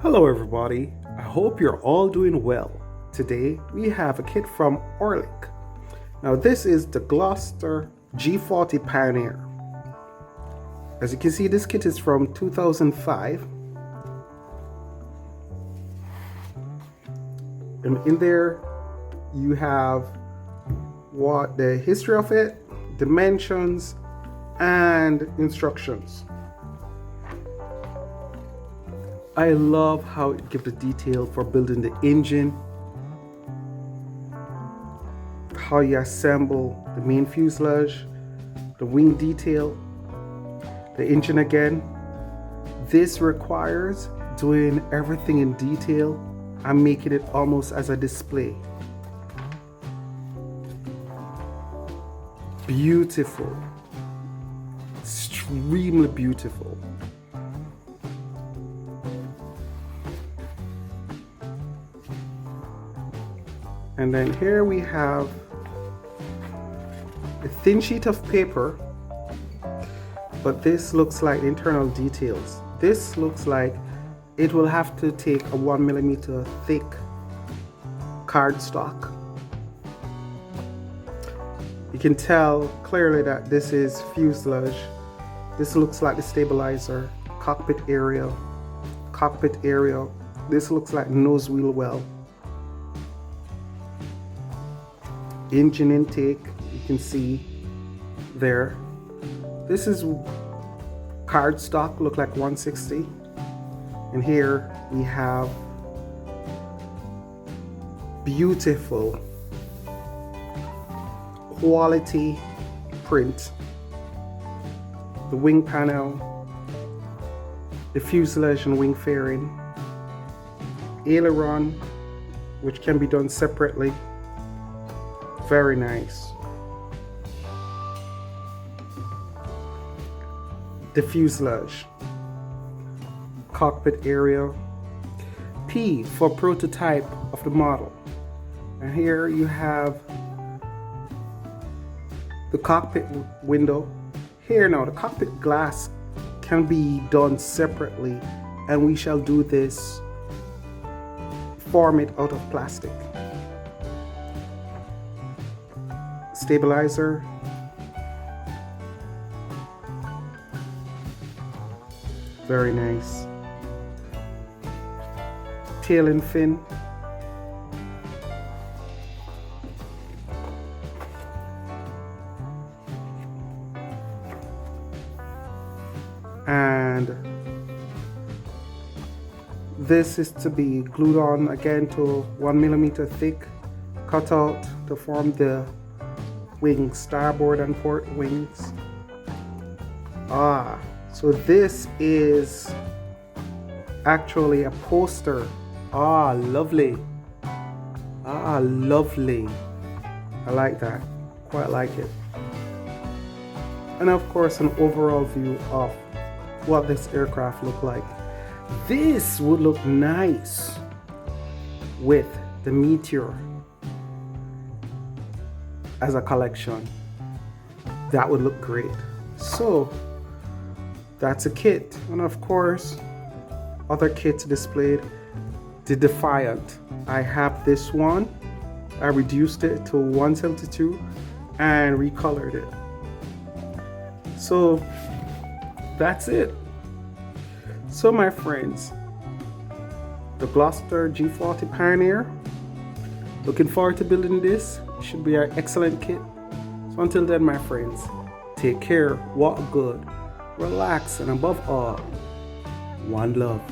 Hello everybody, I hope you're all doing well. Today we have a kit from ORLIK. Now this is the Gloster G40 Pioneer. As you can see, this kit is from 2005. And in there you have what the history of it, dimensions, and instructions. I love how it gives the detail for building the engine, how you assemble the main fuselage, the wing detail, the engine again. This requires doing everything in detail and making it almost as a display. Beautiful, extremely beautiful. And then here we have a thin sheet of paper, but this looks like internal details. This looks like it will have to take a 1mm thick cardstock. You can tell clearly that this is fuselage. This looks like the stabilizer, cockpit area. This looks like nose wheel well. Engine intake, you can see there. This is cardstock, look like 160. And here we have beautiful quality print. The wing panel, the fuselage and wing fairing, aileron, which can be done separately. Very nice. The fuselage, cockpit area, P for prototype of the model. And here you have the cockpit window. Here now, the cockpit glass can be done separately, and we shall do this, form it out of plastic. Stabilizer, very nice. Tail and fin, and this is to be glued on again to 1mm thick cutout to form the wings, starboard and port wings. So this is actually a poster. Lovely. Lovely. I like that. Quite like it. And of course, an overall view of what this aircraft looked like. This would look nice with the Meteor as a collection. That would look great. So that's a kit. And of course, other kits displayed. The Defiant, I have this one. I reduced it to 172 and recolored it. So that's it. So my friends, the Gloster G40 Pioneer, looking forward to building this. Should be an excellent kit. So until then, my friends, take care, walk good, relax, and above all, one love.